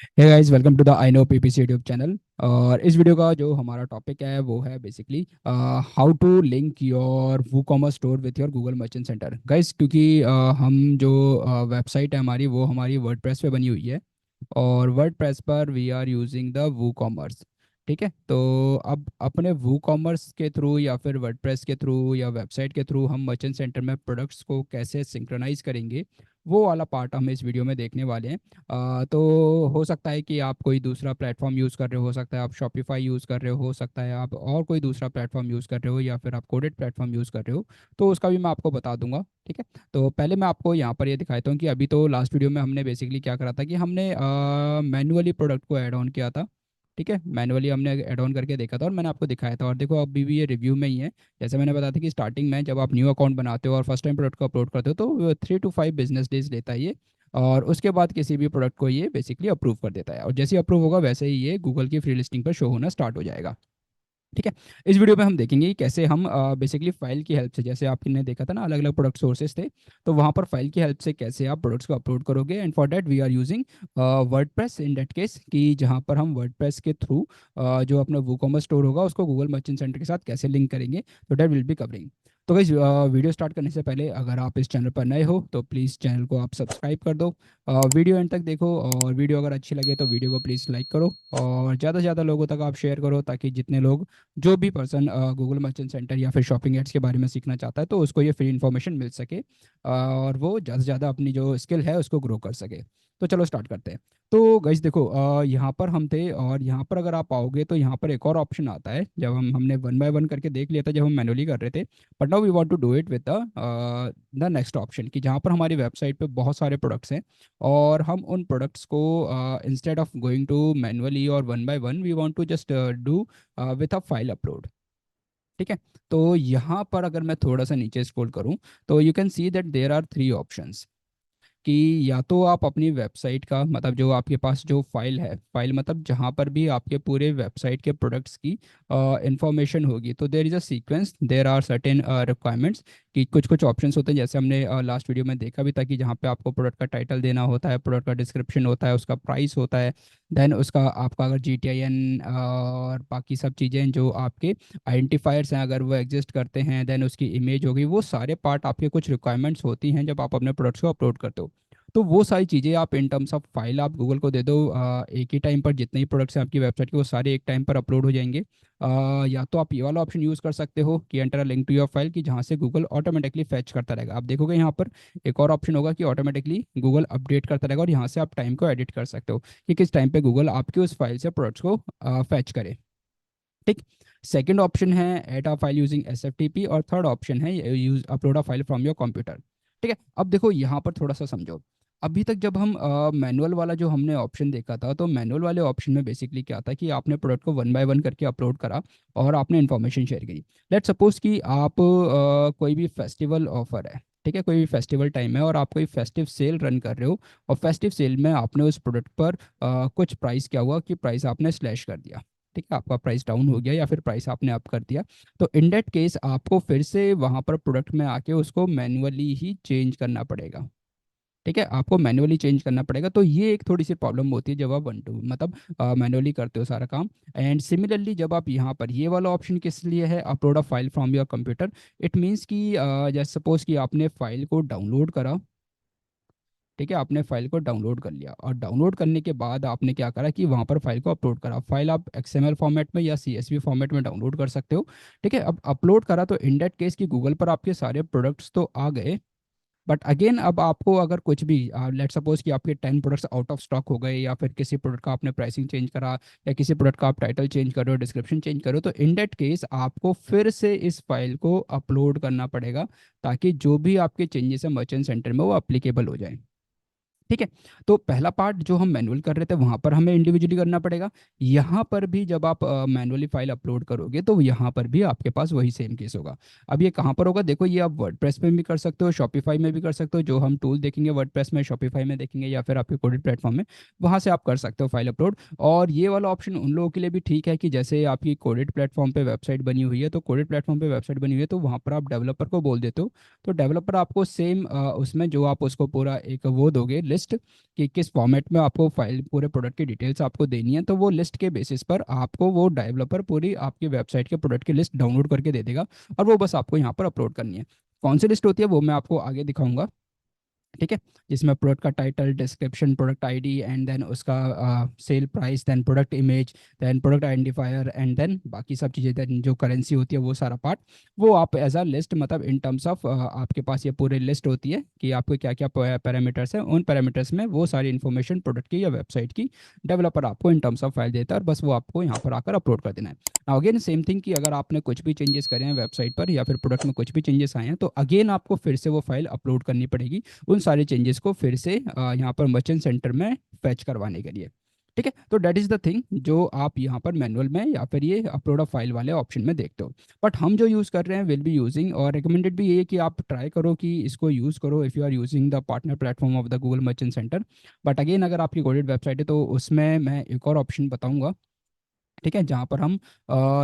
Hey guys, welcome to the I know PPC YouTube channel. और इस video का जो हमारा टॉपिक है वो है basically how to link your WooCommerce store with your Google Merchant Center. Guys, क्योंकि हम जो वेबसाइट है हमारी वो हमारी वर्डप्रेस पे बनी हुई है, और वर्डप्रेस पर we are using the WooCommerce. ठीक है, तो अब अपने वू कॉमर्स के थ्रू या फिर वर्डप्रेस के थ्रू या वेबसाइट के थ्रू हम मर्चेंट सेंटर में प्रोडक्ट्स को कैसे सिंक्रोनाइज करेंगे, वो वाला पार्ट हम इस वीडियो में देखने वाले हैं। तो हो सकता है कि आप कोई दूसरा प्लेटफॉर्म यूज़ कर रहे हो सकता है आप शॉपिफाई यूज़ कर रहे हो सकता है आप और कोई दूसरा प्लेटफॉर्म यूज़ कर रहे हो, या फिर आप कोडेड प्लेटफॉर्म यूज़ कर रहे हो। तो उसका भी मैं आपको बता दूंगा। ठीक है, तो पहले मैं आपको यहाँ पर ये दिखाता हूँ कि अभी तो लास्ट वीडियो में हमने बेसिकली क्या करा था कि हमने मैनुअली प्रोडक्ट को ऐड ऑन किया था। ठीक है, मैनुअली हमने ऐड ऑन करके देखा था और मैंने आपको दिखाया था, और देखो अभी भी ये रिव्यू में ही है। जैसे मैंने बताया था कि स्टार्टिंग में जब आप न्यू अकाउंट बनाते हो और फर्स्ट टाइम प्रोडक्ट को अपलोड करते हो तो 3 to 5 बिजनेस डेज लेता है ये। और उसके बाद किसी भी प्रोडक्ट को ये बेसिकली अप्रूव कर देता है, और जैसे ही अप्रूव होगा वैसे ही ये गूगल की फ्री लिस्टिंग पर शो होना स्टार्ट हो जाएगा। ठीक है, इस वीडियो में हम देखेंगे कि कैसे हम बेसिकली फाइल की हेल्प से, जैसे आपने देखा था ना अलग अलग प्रोडक्ट सोर्सेज थे, तो वहाँ पर फाइल की हेल्प से कैसे आप प्रोडक्ट्स को अपलोड करोगे। And for that we are using WordPress in that case, कि जहाँ पर हम वर्डप्रेस के थ्रू जो अपना वूकॉमर्स स्टोर होगा उसको गूगल मर्चेंट सेंटर के साथ कैसे लिंक करेंगे, तो दैट विल बी कवरिंग। तो गाइस, वीडियो स्टार्ट करने से पहले अगर आप इस चैनल पर नए हो तो प्लीज़ चैनल को आप सब्सक्राइब कर दो। वीडियो एंड तक देखो, और वीडियो अगर अच्छी लगे तो वीडियो को प्लीज़ लाइक करो, और ज़्यादा से ज़्यादा लोगों तक आप शेयर करो, ताकि जितने लोग, जो भी पर्सन गूगल मर्चेंट सेंटर या फिर शॉपिंग एड्स के बारे में सीखना चाहता है तो उसको ये फ्री इन्फॉर्मेशन मिल सके, और वो ज़्यादा से ज़्यादा अपनी जो स्किल है उसको ग्रो कर सके। तो चलो स्टार्ट करते हैं। तो गाइस देखो, यहाँ पर हम थे, और यहाँ पर अगर आप आओगे तो यहाँ पर एक और ऑप्शन आता है। जब हमने वन बाय वन करके देख लिया था जब हम मैनुअली कर रहे थे, but now we want to do it with the next option, कि जहाँ पर हमारी वेबसाइट पे बहुत सारे प्रोडक्ट्स हैं, और हम उन प्रोडक्ट्स को instead of going to manually और one by one we want to just do with a file upload. ठीक है, तो यहाँ पर अगर मैं थोड़ा सा नीचे स्क्रॉल करूँ तो you can see that there are 3 options, कि या तो आप अपनी वेबसाइट का मतलब जो आपके पास जो फाइल है, फाइल मतलब जहाँ पर भी आपके पूरे वेबसाइट के प्रोडक्ट्स की इंफॉर्मेशन होगी, तो there is a sequence, there are certain requirements, कि कुछ कुछ ऑप्शंस होते हैं, जैसे हमने लास्ट वीडियो में देखा भी था, कि जहाँ पे आपको प्रोडक्ट का टाइटल देना होता है, प्रोडक्ट का डिस्क्रिप्शन होता है, उसका प्राइस होता है, देन उसका आपका अगर GTIN और बाकी सब चीज़ें जो आपके आइडेंटिफायर्स हैं अगर वो एग्जिस्ट करते हैं, देन उसकी इमेज होगी, वो सारे पार्ट आपके कुछ रिक्वायरमेंट्स होती हैं जब आप अपने प्रोडक्ट्स को अपलोड करते हो। तो वो सारी चीज़ें आप इन टर्म्स ऑफ फाइल आप गूगल को दे दो, एक ही टाइम पर जितने ही प्रोडक्ट्स हैं आपकी वेबसाइट के वो सारे एक टाइम पर अपलोड हो जाएंगे। या तो आप ये वाला ऑप्शन यूज़ कर सकते हो कि enter a link to your file, कि जहाँ से गूगल ऑटोमेटिकली फैच करता रहेगा। आप देखोगे यहाँ पर एक और ऑप्शन होगा कि ऑटोमेटिकली गूगल अपडेट करता रहेगा, और यहाँ से आप टाइम को एडिट कर सकते हो कि किस टाइम पे गूगल आपकी उस फाइल से प्रोडक्ट्स को फैच करे। ठीक, सेकंड ऑप्शन है add a file using SFTP, और थर्ड ऑप्शन है use upload a file from your computer. ठीक है, अब देखो यहाँ पर थोड़ा सा समझो। अभी तक जब हम मैनुअल वाला जो हमने ऑप्शन देखा था, तो मैनुअल वाले ऑप्शन में बेसिकली क्या था कि आपने प्रोडक्ट को वन बाय वन करके अपलोड करा और आपने इन्फॉर्मेशन शेयर की। लेट्स सपोज कि आप कोई भी फेस्टिवल ऑफर है, ठीक है, कोई भी फेस्टिवल टाइम है और आप कोई फेस्टिव सेल रन कर रहे हो, और फेस्टिव सेल में आपने उस प्रोडक्ट पर कुछ प्राइस, क्या हुआ कि प्राइस आपने स्लैश कर दिया। ठीक है, आपका प्राइस डाउन हो गया या फिर प्राइस आपने अप कर दिया, तो इन डेट केस आपको फिर से वहां पर प्रोडक्ट में आके उसको मैनुअली ही चेंज करना पड़ेगा। ठीक है, आपको मैनुअली चेंज करना पड़ेगा, तो ये एक थोड़ी सी प्रॉब्लम होती है जब आप वन टू मतलब मैनुअली करते हो सारा काम। एंड सिमिलरली जब आप यहाँ पर ये वाला ऑप्शन किस लिए है, upload a file from your computer, it means कि जैसे सपोज कि आपने फाइल को डाउनलोड करा। ठीक है, आपने फाइल को डाउनलोड कर लिया, और डाउनलोड करने के बाद आपने क्या करा कि वहाँ पर फाइल को अपलोड करा। फाइल आप XML फॉर्मेट में या CSV फॉर्मेट में डाउनलोड कर सकते हो। ठीक है, अब अपलोड करा तो इन डेट केस कि गूगल पर आपके सारे प्रोडक्ट्स तो आ गए, बट अगेन अब आपको अगर कुछ भी लेट सपोज कि आपके 10 प्रोडक्ट्स आउट ऑफ स्टॉक हो गए, या फिर किसी प्रोडक्ट का आपने प्राइसिंग चेंज करा, या किसी प्रोडक्ट का आप टाइटल चेंज करो, डिस्क्रिप्शन चेंज करो, तो इन डेट केस आपको फिर से इस फाइल को अपलोड करना पड़ेगा, ताकि जो भी आपके चेंजेस है मर्चेंट सेंटर में वो अप्लीकेबल हो जाए। ठीक है, तो पहला पार्ट जो हम मैनुअल कर रहे थे वहां पर हमें इंडिविजुअली करना पड़ेगा। यहाँ पर भी जब आप मैनुअली फाइल अपलोड करोगे तो यहाँ पर भी आपके पास वही सेम केस होगा। अब ये कहाँ पर होगा, देखो ये आप वर्डप्रेस में भी कर सकते हो, शॉपिफाई में भी कर सकते हो, जो हम टूल देखेंगे वर्डप्रेस में, शॉपिफाई में देखेंगे, या फिर आपके कोडेड प्लेटफॉर्म में, वहाँ से आप कर सकते हो फाइल अपलोड। और ये वाला ऑप्शन उन लोगों के लिए भी ठीक है कि जैसे आपकी कोडेड प्लेटफॉर्म पे वेबसाइट बनी हुई है, तो कोडेड प्लेटफॉर्म पे वेबसाइट बनी हुई है तो वहाँ पर आप डेवलपर को बोल देते हो, तो डेवलपर आपको सेम उसमें जो आप उसको पूरा एक वो दोगे लिस्ट कि किस फॉर्मेट में आपको फाइल पूरे प्रोडक्ट की डिटेल्स आपको देनी है, तो वो लिस्ट के बेसिस पर आपको वो डेवलपर पूरी आपकी वेबसाइट के प्रोडक्ट की लिस्ट डाउनलोड करके दे देगा, और वो बस आपको यहाँ पर अपलोड करनी है। कौन सी लिस्ट होती है वो मैं आपको आगे दिखाऊंगा, ठीक है। जिसमें प्रोडक्ट का title, description, product ID, and then उसका sale price, then product image, then product identifier, and then बाकी सब चीज़ें, देन जो करेंसी होती है वो सारा पार्ट, वो आप एज अ लिस्ट, मतलब इन टर्म्स ऑफ आपके पास ये पूरी लिस्ट होती है कि आपको क्या क्या पैरामीटर्स हैं, उन पैरामीटर्स में वो सारी इन्फॉर्मेशन प्रोडक्ट की या वेबसाइट की डेवलपर आपको इन टर्म्स ऑफ फाइल देता है, और बस वो आपको यहाँ पर आकर अपलोड कर देना है। अगेन सेम थिंग कि अगर आपने कुछ भी चेंजेस करे हैं वेबसाइट पर या फिर प्रोडक्ट में कुछ भी चेंजेस आए हैं, तो अगेन आपको फिर से वो फाइल अपलोड करनी पड़ेगी, उन सारे चेंजेस को फिर से यहाँ पर मर्चेंट सेंटर में फैच करवाने के लिए, ठीक है। तो दैट इज द थिंग जो आप यहाँ पर मैनुअल में या फिर ये अपलोड ऑफ फाइल वाले ऑप्शन में देखते हो। बट हम जो यूज़ कर रहे हैं, विल बी यूजिंग, और रिकमेंडेड भी ये है कि आप ट्राई करो कि इसको यूज़ करो if you are using the partner platform of the Google Merchant Center. But again अगर आपकी कोडेड वेबसाइट है तो उसमें मैं एक और ऑप्शन बताऊंगा, ठीक है, जहाँ पर हम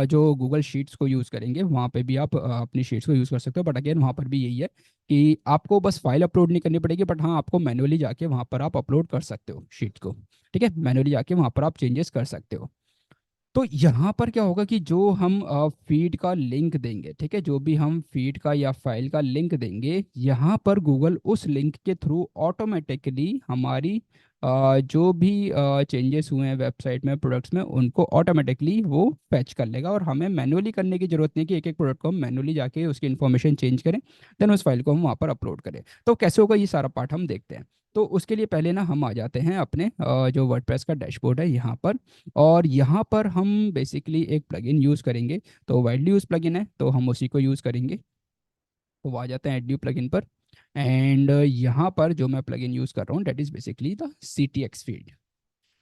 जो गूगल शीट्स को यूज़ करेंगे वहाँ पे भी आप अपनी शीट्स को यूज़ कर सकते हो। बट अगेन वहाँ पर भी यही है कि आपको बस फाइल अपलोड नहीं करनी पड़ेगी, बट हाँ आपको मैनुअली जाके वहाँ पर आप अपलोड कर सकते हो शीट्स को, ठीक है, मैनुअली जाके वहाँ पर आप चेंजेस कर सकते हो। तो यहाँ पर क्या होगा कि जो हम फीड का लिंक देंगे, ठीक है, जो भी हम फीड का या फाइल का लिंक देंगे, यहाँ पर गूगल उस लिंक के थ्रू ऑटोमेटिकली हमारी जो भी चेंजेस हुए हैं वेबसाइट में, प्रोडक्ट्स में, उनको ऑटोमेटिकली वो फैच कर लेगा, और हमें मैनुअली करने की जरूरत नहीं कि एक एक प्रोडक्ट को हम मैनुअली जाके उसकी इन्फॉर्मेशन चेंज करें, देन उस फाइल को हम वहाँ पर अपलोड करें। तो कैसे होगा ये सारा पार्ट हम देखते हैं। तो उसके लिए पहले ना हम आ जाते हैं अपने जो वर्डप्रेस का डैशबोर्ड है यहाँ पर, और यहाँ पर हम बेसिकली एक प्लगइन यूज़ करेंगे। तो वाइडली यूज प्लगइन है तो हम उसी को यूज़ करेंगे। तो वो आ जाते हैं एड न्यू प्लगइन पर, एंड यहाँ पर जो मैं प्लगइन यूज़ कर रहा हूँ that is basically the CTX feed,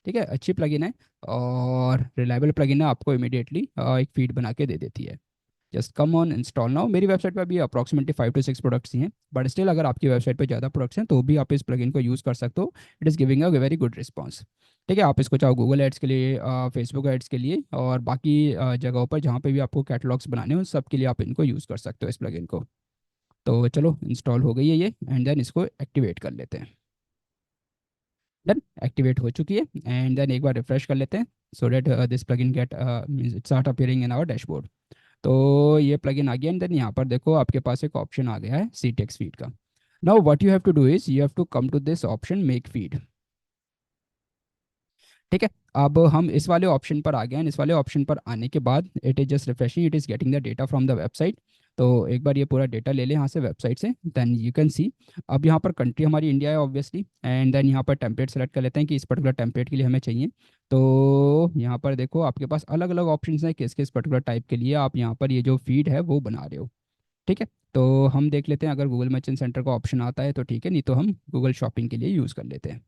ठीक है, अच्छी प्लगइन है और रिलायबल प्लगइन है, आपको इमीडिएटली एक फीड बना के दे देती है। Just come on install now. मेरी वेबसाइट पे अभी अप्रॉक्सिमेटली 5 to 6 प्रोडक्ट्स ही हैं, बट स्टिल अगर आपकी वेबसाइट पे ज़्यादा प्रोडक्ट्स हैं तो भी आप इस प्लगइन को यूज़ कर सकते हो। It is giving a very good response, ठीक है। आप इसको चाहो गूगल एड्स के लिए, फेसबुक एड्स के लिए, और बाकी जगहों पर जहाँ पे भी आपको कैटलॉग्स बनाने हो, सब के लिए आप इनको यूज़ कर सकते हो इस प्लगइन को। तो चलो इंस्टॉल हो गई है ये, एंड देन इसको एक्टिवेट कर लेते हैं। डन, एक्टिवेट हो चुकी है, एंड देन एक बार रिफ्रेश कर लेते हैं so that this plugin get it start appearing in our dashboard. तो ये प्लगइन आ गया, एंड देन यहाँ पर देखो आपके पास एक ऑप्शन आ गया है CTX फीड का। Now what you have to do is you have to come to this option make feed, ठीक है। अब हम इस वाले ऑप्शन पर आ गए हैं, इस वाले ऑप्शन पर आने के बाद it is just refreshing, it is getting the data from the website. तो एक बार ये पूरा डेटा ले ले यहाँ से वेबसाइट से, देन यू कैन सी। अब यहाँ पर कंट्री हमारी इंडिया है ऑब्वियसली, एंड देन यहाँ पर टेम्पलेट सेलेक्ट कर लेते हैं कि इस पर्टिकुलर टेम्पलेट के लिए हमें चाहिए। तो यहाँ पर देखो आपके पास अलग अलग ऑप्शन हैं किस किस पर्टिकुलर टाइप के लिए आप यहाँ पर ये जो फीड है वो बना रहे हो, ठीक है। तो हम देख लेते हैं, अगर गूगल मर्चेंट सेंटर का ऑप्शन आता है तो ठीक है, नहीं तो हम गूगल शॉपिंग के लिए यूज़ कर लेते हैं,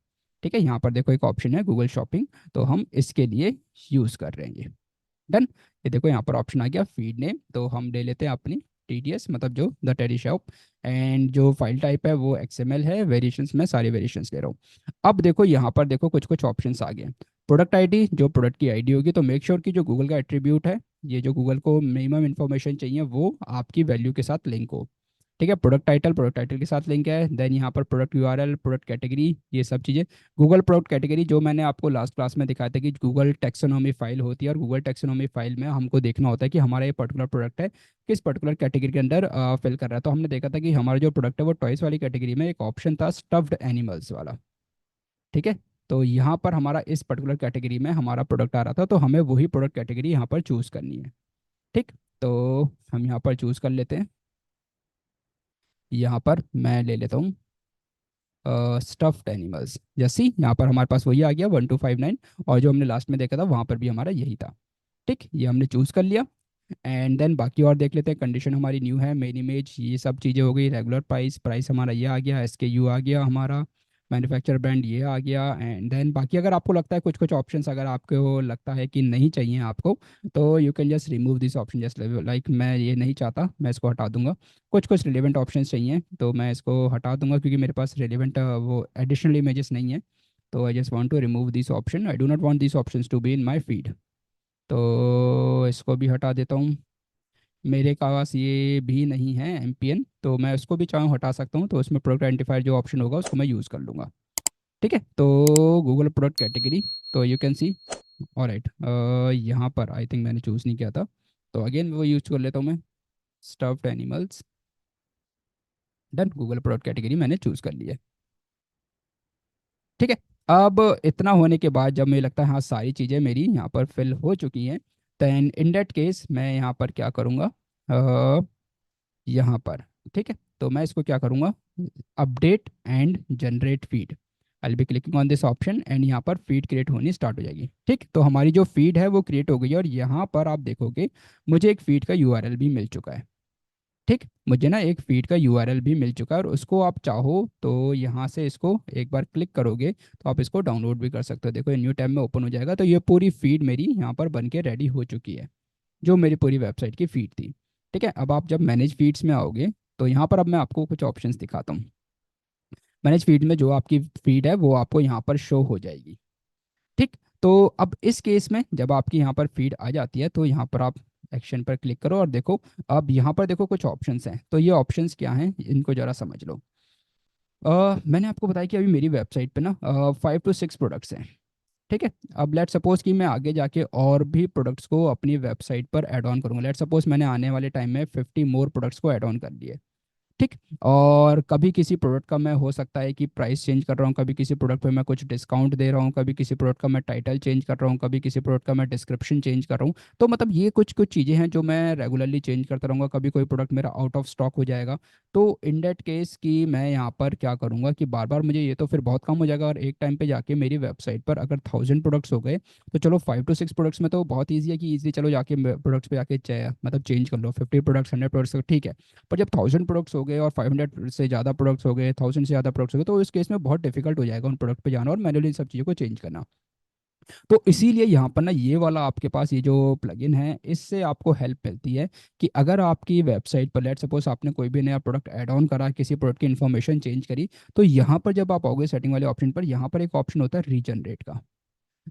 ठीक है। यहाँ पर देखो एक ऑप्शन है गूगल शॉपिंग, तो हम इसके लिए यूज़ कर रहे हैं ये। डन। ये देखो यहाँ पर ऑप्शन आ गया फीड नेम, तो हम ले लेते हैं अपनी TDS, मतलब जो द टेडी शॉप, एंड जो फाइल टाइप है वो XML है, वेरिएशंस में सारी वेरिएशंस ले रहा हूँ। अब देखो यहाँ पर देखो कुछ कुछ ऑप्शंस आ गए। प्रोडक्ट आईडी, जो प्रोडक्ट की आईडी होगी, तो मेक श्योर कि जो गूगल का एट्रीब्यूट है, ये जो गूगल को मिनिमम इन्फॉर्मेशन चाहिए वो आपकी वैल्यू के साथ लिंक हो, ठीक है। प्रोडक्ट टाइटल के साथ लिंक है, देन यहाँ पर प्रोडक्ट URL, प्रोडक्ट कैटेगरी, ये सब चीज़ें। गूगल प्रोडक्ट कैटेगरी जो मैंने आपको लास्ट क्लास में दिखाया था कि गूगल टेक्सोनॉमी फाइल होती है, और गूगल टेक्सोनॉमी फाइल में हमको देखना होता है कि हमारा ये पर्टिकुलर प्रोडक्ट है किस पर्टिकुलर कैटेगरी के अंदर फिल कर रहा है। तो हमने देखा था कि हमारा जो प्रोडक्ट है वो टॉयस वाली कैटेगरी में एक ऑप्शन था स्टफ्ड एनिमल्स वाला, ठीक है। तो यहाँ पर हमारा इस पर्टिकुलर कैटेगरी में हमारा प्रोडक्ट आ रहा था, तो हमें वही प्रोडक्ट कैटेगरी यहाँ पर चूज़ करनी है, ठीक। तो हम यहाँ पर चूज़ कर लेते हैं। यहाँ पर मैं ले लेता हूँ स्टफ्ड एनिमल्स, जैसी यहाँ पर हमारे पास वही आ गया 1259, और जो हमने लास्ट में देखा था वहाँ पर भी हमारा यही था, ठीक। ये हमने चूज़ कर लिया, एंड देन बाकी और देख लेते हैं। कंडीशन हमारी न्यू है, मेन इमेज, ये सब चीज़ें हो गई। रेगुलर प्राइस, प्राइस हमारा ये आ गया, SKU आ गया हमारा, मैन्युफैक्चर ब्रांड ये आ गया, एंड देन बाकी अगर आपको लगता है कुछ कुछ ऑप्शंस अगर आपको लगता है कि नहीं चाहिए आपको, तो you can just remove this option, just like मैं ये नहीं चाहता, मैं इसको हटा दूंगा। कुछ कुछ रिलेवेंट ऑप्शंस चाहिए तो मैं इसको हटा दूंगा, क्योंकि मेरे पास रिलेवेंट वो एडिशनल इमेजेस नहीं है। तो I just want to remove this option, I do not want this options to be in my feed. तो इसको भी हटा देता हूँ। मेरे पास ये भी नहीं है MPN, तो मैं उसको भी चाहूँ हटा सकता हूँ, तो उसमें प्रोडक्ट आइडेंटिफायर जो ऑप्शन होगा उसको मैं यूज़ कर लूँगा। ठीक है, तो गूगल प्रोडक्ट कैटेगरी, तो यू कैन सी। ऑलराइट, यहाँ पर आई थिंक मैंने चूज़ नहीं किया था, तो अगेन वो यूज कर लेता हूँ मैं, stuffed animals. Done, Google product category मैंने चूज़ कर लिया है। ठीक है, अब इतना होने के बाद जब मुझे लगता है हाँ सारी चीज़ें मेरी यहाँ पर फिल हो चुकी हैं, देन इन दैट केस मैं यहाँ पर क्या करूँगा, यहाँ पर। ठीक है, तो मैं इसको क्या करूँगा, update and generate feed. I be clicking on this option and यहाँ पर फीड क्रिएट होनी स्टार्ट हो जाएगी। ठीक, तो हमारी जो फीड है वो क्रिएट हो गई है, और यहाँ पर आप देखोगे मुझे एक फीड का यूआरएल भी मिल चुका है। ठीक, मुझे ना एक फीड का यूआरएल भी मिल चुका है, और उसको आप चाहो तो यहाँ से इसको एक बार क्लिक करोगे तो आप इसको डाउनलोड भी कर सकते हो। देखो ये न्यू टैब में ओपन हो जाएगा, तो ये पूरी फीड मेरी यहाँ पर बन के रेडी हो चुकी है, जो मेरी पूरी वेबसाइट की फीड थी। ठीक है, अब आप जब मैनेज फीड्स में आओगे तो यहाँ पर अब मैं आपको कुछ ऑप्शंस दिखाता हूँ। मैनेज फीड में जो आपकी फीड है वो आपको यहाँ पर शो हो जाएगी। ठीक, तो अब इस केस में जब आपकी यहाँ पर फीड आ जाती है तो यहाँ पर आप एक्शन पर क्लिक करो, और देखो अब यहाँ पर देखो कुछ ऑप्शंस हैं, तो ये ऑप्शंस क्या हैं इनको जरा समझ लो। मैंने आपको बताया कि अभी मेरी वेबसाइट पे ना 5 to 6 प्रोडक्ट्स हैं। ठीक है, अब लेट सपोज कि मैं आगे जाके और भी प्रोडक्ट्स को अपनी वेबसाइट पर ऐड ऑन करूँगा। लेट सपोज मैंने आने वाले टाइम में 50 मोर प्रोडक्ट्स को ऐड ऑन कर लिए। ठीक, और कभी किसी प्रोडक्ट का मैं हो सकता है कि प्राइस चेंज कर रहा हूँ, कभी किसी प्रोडक्ट पे मैं कुछ डिस्काउंट दे रहा हूँ, कभी किसी प्रोडक्ट का मैं टाइटल चेंज कर रहा हूँ, कभी किसी प्रोडक्ट का मैं डिस्क्रिप्शन चेंज कर रहा हूँ। तो मतलब ये कुछ कुछ चीज़ें हैं जो मैं रेगुलरली चेंज करता रहूँगा। कभी कोई प्रोडक्ट मेरा आउट ऑफ स्टॉक हो जाएगा, तो इन डेट केस कि मैं यहाँ पर क्या करूँगा कि बार बार मुझे ये तो फिर बहुत कम हो जाएगा, और एक टाइम पे जाके मेरी वेबसाइट पर अगर 1000 प्रोडक्ट्स हो गए तो चलो 5 to 6 प्रोडक्ट्स में तो बहुत ईजी है कि ईजी चलो जाके प्रोडक्ट्स पे जाके मतलब चेंज कर लो, 50 प्रोडक्ट्स 100 प्रोडक्ट्स तो ठीक है। पर जब 1000 प्रोडक्ट्स हो गए और 500 से ज़्यादा प्रोडक्ट्स हो गए, 1000 से ज़्यादा प्रोडक्ट्स हो गए, तो इस केस में बहुत डिफिकल्ट हो जाएगा उन प्रोडक्ट पे जाना और मैनुअली इन सब चीज़ों को चेंज करना। तो इसीलिए यहाँ पर ना ये वाला आपके पास ये जो प्लगइन है इससे आपको हेल्प मिलती है कि अगर आपकी वेबसाइट पर लेट सपोज आपने कोई भी नया प्रोडक्ट ऐड ऑन करा, किसी प्रोडक्ट की इन्फॉर्मेशन चेंज करी, तो यहाँ पर जब आप आओगे सेटिंग वाले ऑप्शन पर, यहाँ पर एक ऑप्शन होता है रीजनरेट का।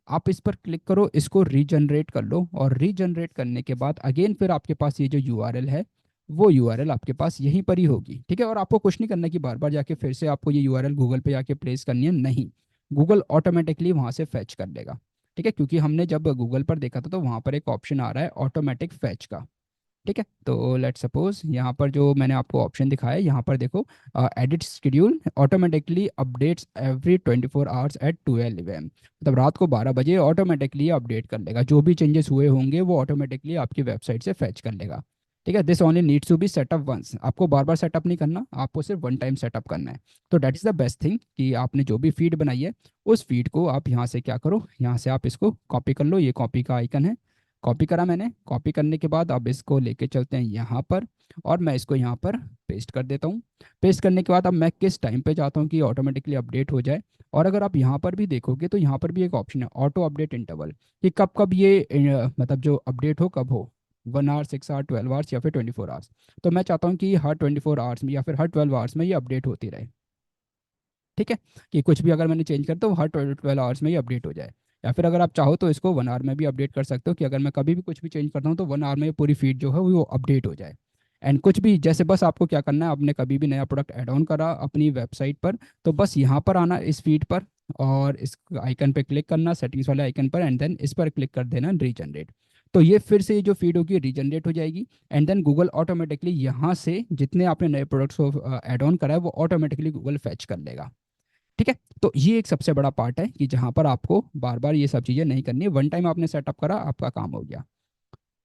आप इस पर क्लिक करो, इसको रीजनरेट कर लो, और रीजनरेट करने के बाद अगेन फिर आपके पास ये जो यूआरएल है वो यूआरएल आपके पास यहीं पर ही होगी। ठीक है, और आपको कुछ नहीं करना कि बार बार जाके फिर से आपको ये यूआरएल गूगल पे जाके प्लेस करनी है, नहीं, गूगल ऑटोमेटिकली वहाँ से फैच कर लेगा। ठीक है, क्योंकि हमने जब गूगल पर देखा था तो वहाँ पर एक ऑप्शन आ रहा है ऑटोमेटिक फैच का। ठीक है, तो लेट सपोज यहाँ पर जो मैंने आपको ऑप्शन दिखाया है, यहाँ पर देखो edit schedule automatically updates every 24 hours at 12 AM, मतलब रात को 12 बजे ऑटोमेटिकली अपडेट कर लेगा, जो भी चेंजेस हुए होंगे वो ऑटोमेटिकली आपकी वेबसाइट से फैच कर लेगा। ठीक है, this only needs to be setup once, आपको बार बार सेटअप नहीं करना, आपको सिर्फ वन टाइम सेटअप करना है। तो that is the best thing कि आपने जो भी फीड बनाई है उस फीड को आप यहाँ से क्या करो, यहाँ से आप इसको कॉपी कर लो, ये कॉपी का आइकन है, कॉपी करा मैंने। कॉपी करने के बाद अब इसको लेके चलते हैं यहाँ पर, और मैं इसको यहाँ पर पेस्ट कर देता हूँ। पेस्ट करने के बाद अब मैं किस टाइम पे चाहता हूँ कि ऑटोमेटिकली अपडेट हो जाए, और अगर आप यहाँ पर भी देखोगे तो यहाँ पर भी एक ऑप्शन है ऑटो अपडेट इंटरवल, कि कब कब ये मतलब जो अपडेट हो कब हो, 1 आवर, 6 आवर, 12 आवर्स या फिर 24 आवर्स। तो मैं चाहता हूँ कि हर 24 आवर्स में या फिर हर 12 आवर्स में ये अपडेट होती रहे। ठीक है, कि कुछ भी अगर मैंने चेंज कर तो हर 12 आवर्स में ही अपडेट हो जाए। या फिर अगर आप चाहो तो इसको 1 आवर में भी अपडेट कर सकते हो, कि अगर मैं कभी भी कुछ भी चेंज करता हूँ तो 1 आवर में पूरी फीड जो है वो अपडेट हो जाए। एंड कुछ भी जैसे बस आपको क्या करना है, आपने कभी भी नया प्रोडक्ट ऐड ऑन करा अपनी वेबसाइट पर, तो बस यहाँ पर आना इस फीड पर, और इस आइकन पे क्लिक करना सेटिंग्स वाले आइकन पर, एंड देन इस पर क्लिक कर देना रीजनरेट। तो ये फिर से ये जो फीड होगी रीजनरेट हो जाएगी, एंड देन गूगल ऑटोमेटिकली यहाँ से जितने आपने नए प्रोडक्ट्स को ऐड ऑन करा है वो ऑटोमेटिकली गूगल फैच कर लेगा। ठीक है, तो ये एक सबसे बड़ा पार्ट है कि जहां पर आपको बार बार ये सब चीज़ें नहीं करनी है, वन टाइम आपने सेटअप करा आपका काम हो गया।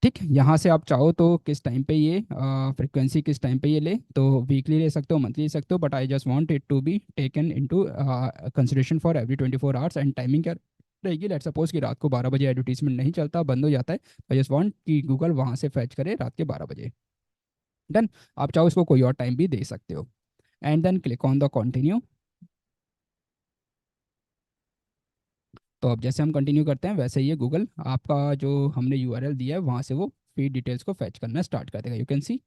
ठीक, यहाँ से आप चाहो तो किस टाइम पे ये फ्रिक्वेंसी किस टाइम पे ये ले, तो वीकली ले सकते हो, मंथली ले सकते हो, but I just want it to be taken into consideration for every 24 hours. And timing क्या रहेगी, लेट सपोज कि रात को 12 बजे एडवर्टीजमेंट नहीं चलता, बंद हो जाता है, आई जस्ट वांट कि गूगल वहाँ से फैच करे रात के 12 बजे। डन, आप चाहो इसको कोई और टाइम भी दे सकते हो, and then click on the continue. तो अब जैसे हम कंटिन्यू करते हैं वैसे ये गूगल आपका जो हमने यूआरएल दिया है वहाँ से वो फीड डिटेल्स को फैच करना स्टार्ट कर देगा, यू कैन सी।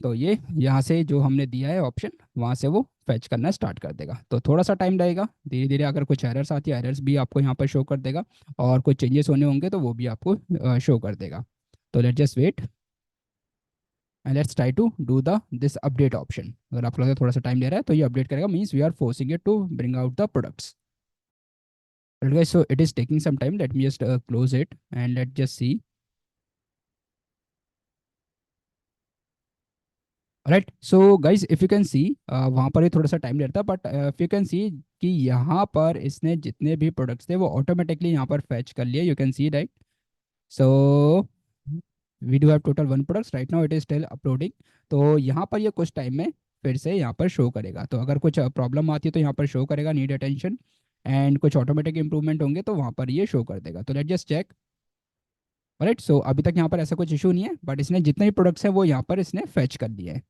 तो ये यहाँ से जो हमने दिया है ऑप्शन वहाँ से वो फैच करना स्टार्ट कर देगा, तो थोड़ा सा टाइम लगेगा, धीरे धीरे अगर कुछ एरर्स आती है एरर्स भी आपको यहाँ पर शो कर देगा, और कुछ चेंजेस होने होंगे तो वो भी आपको शो कर देगा। तो let just wait. And let's try to do the this update option. अगर आपको लगता है थोड़ा सा टाइम ले रहा है तो ये अपडेट करेगा, means we are forcing it to bring out the products. Right guys, so it is taking some time. Let me just close it and let's just see. Right, so guys if you can सी, वहाँ पर ही थोड़ा सा time लेता है, but if you can सी कि यहाँ पर इसने जितने भी प्रोडक्ट्स थे वो ऑटोमेटिकली यहाँ पर फैच कर लिए, you can see right. So we do have total 1 products right now, it is still uploading. तो यहाँ पर ये कुछ टाइम में फिर से यहाँ पर शो करेगा, तो अगर कुछ प्रॉब्लम आती है तो यहाँ पर शो करेगा नीड अटेंशन, एंड कुछ ऑटोमेटिक इंप्रूवमेंट होंगे तो वहाँ पर ये शो कर देगा। तो लेट जस्ट चेक। राइट, सो अभी तक यहाँ पर ऐसा कुछ इशू नहीं है, बट इसने जितने भी प्रोडक्ट्स हैं वो यहाँ पर इसने फैच कर दिए हैं।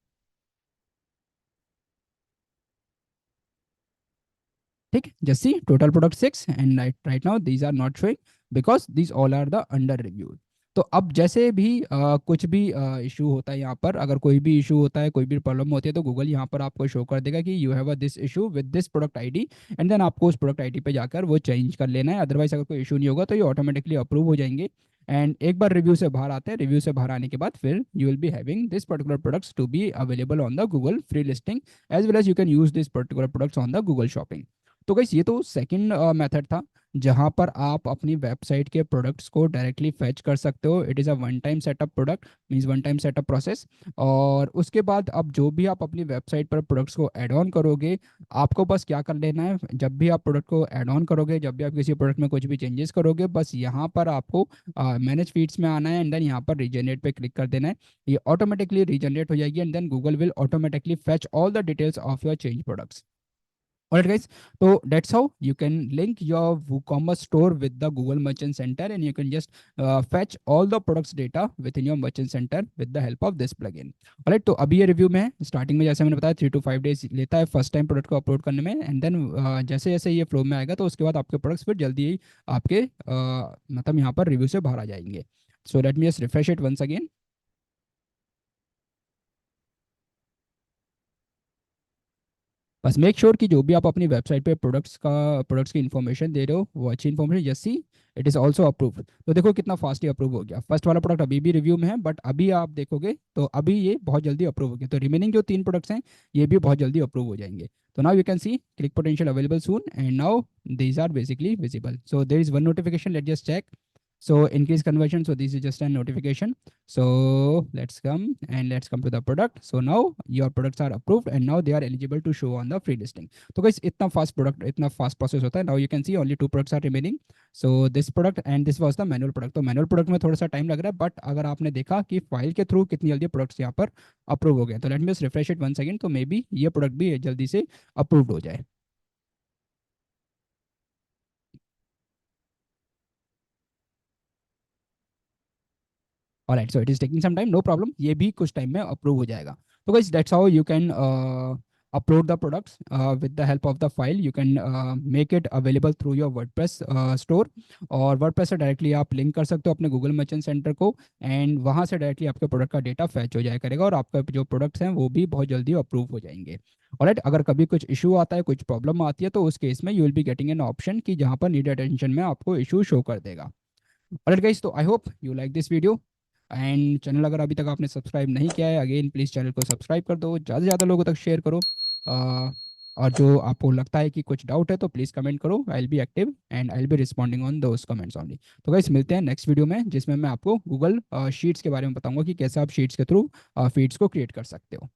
ठीक, just see total product 6 and right now these are not showing because these all are the under review. तो अब जैसे भी कुछ भी इशू होता है यहाँ पर, अगर कोई भी इशू होता है, कोई भी प्रॉब्लम होती है, तो गूगल यहाँ पर आपको शो कर देगा कि you have a this issue with this product ID, and then आपको उस प्रोडक्ट आईडी पे जाकर वो चेंज कर लेना है। अदरवाइज अगर कोई इशू नहीं होगा तो ये ऑटोमेटिकली अप्रूव हो जाएंगे। एंड एक बार रिव्यू से बाहर आते हैं, रिव्यू से बाहर आने के बाद फिर you will be having this particular products to be available on the Google free listing, as well as you can use this particular products on the Google shopping. तो गाइस ये तो सेकंड मेथड था, जहां पर आप अपनी website के products को डायरेक्टली फैच कर सकते हो। It is a one time setup product, means one time setup process. और उसके बाद अब जो भी आप अपनी वेबसाइट पर प्रोडक्ट्स को ऐड ऑन करोगे, आपको बस क्या कर लेना है, जब भी आप प्रोडक्ट को ऐड ऑन करोगे, जब भी आप किसी प्रोडक्ट में कुछ भी चेंजेस करोगे, बस यहाँ पर आपको मैनेज फीड्स में आना है, एंड देन यहाँ पर रीजनरेट पे क्लिक कर देना है। ये ऑटोमेटिकली रीजनरेट हो जाएगी, and then Google will automatically fetch all the details of your change products. Alright guys, so that's how you can link your WooCommerce store with the Google Merchant Center, and you can just fetch all the products data within your Merchant Center with the help of this plugin. Alright, तो अभी ये review में है, starting में जैसे मैंने बताया 3 to 5 days लेता है फर्स्ट टाइम प्रोडक्ट को अपलोड करने में, एंड देन जैसे जैसे ये फ्लो में आएगा तो उसके बाद आपके प्रोडक्ट्स फिर जल्दी ही आपके मतलब यहाँ पर रिव्यू से बाहर आ जाएंगे। So let me just refresh it once again. बस मेक श्योर कि जो भी आप अपनी वेबसाइट पे प्रोडक्ट्स की इन्फॉर्मेशन दे रहे हो वो अच्छी इन्फॉर्मेशन, जैसी इट इज़ ऑल्सो अप्रूव। तो देखो कितना फास्ट ही अप्रूव हो गया। फर्स्ट वाला प्रोडक्ट अभी भी रिव्यू में है, बट अभी आप देखोगे तो अभी ये बहुत जल्दी अप्रूव हो गया। तो रिमेनिंग जो 3 प्रोडक्ट्स हैं ये भी बहुत जल्दी अप्रूव हो जाएंगे। तो now you can see click potential available soon, and now these are basically visible. So there is one notification, let just check. So increase conversion, so this is just a notification. So let's come to the product. So now your products are approved and now they are eligible to show on the free listing. तो guys इतना fast product, इतना fast process होता है। Now you can see only 2 products are remaining. So this product and this was the manual product. तो manual product में थोड़ा सा time लग रहा है, बट अगर आपने देखा कि फाइल के थ्रू कितनी जल्दी प्रोडक्ट्स यहाँ पर अप्रूव हो गए, तो let me just refresh it once again, तो मे बी ये प्रोडक्ट भी जल्दी से अप्रूव्ड हो जाए। Alright, so it is taking some time, no problem, ये भी कुछ टाइम में अप्रूव हो जाएगा। तो guys that's how you can upload the products with the help of the file. You can make it available through your WordPress store, और WordPress से directly आप लिंक कर सकते हो अपने गूगल मर्चेंट सेंटर को, एंड वहाँ से डायरेक्टली आपके प्रोडक्ट का डेटा फैच हो जाया करेगा, और आपका जो प्रोडक्ट्स हैं वो भी बहुत जल्दी अप्रूव हो जाएंगे। ऑलराइट, अगर कभी कुछ इशू आता है, कुछ प्रॉब्लम आती है, तो उस केस में you will be getting an option कि जहाँ पर नीड अटेंशन में आपको इशू शो कर देगा। ऑलराइट गाइस, तो I hope you like this video, and channel अगर अभी तक आपने सब्सक्राइब नहीं किया है, अगेन प्लीज़ चैनल को सब्सक्राइब कर दो, ज़्यादा से ज़्यादा लोगों तक शेयर करो। और जो आपको लगता है कि कुछ डाउट है तो प्लीज़ कमेंट करो, I will be active and I will be responding on those comments only. तो गाइस मिलते हैं नेक्स्ट वीडियो में, जिसमें मैं आपको गूगल शीट्स के बारे में बताऊंगा कि कैसे आप शीट्स के थ्रू फीड्स को क्रिएट कर सकते हो।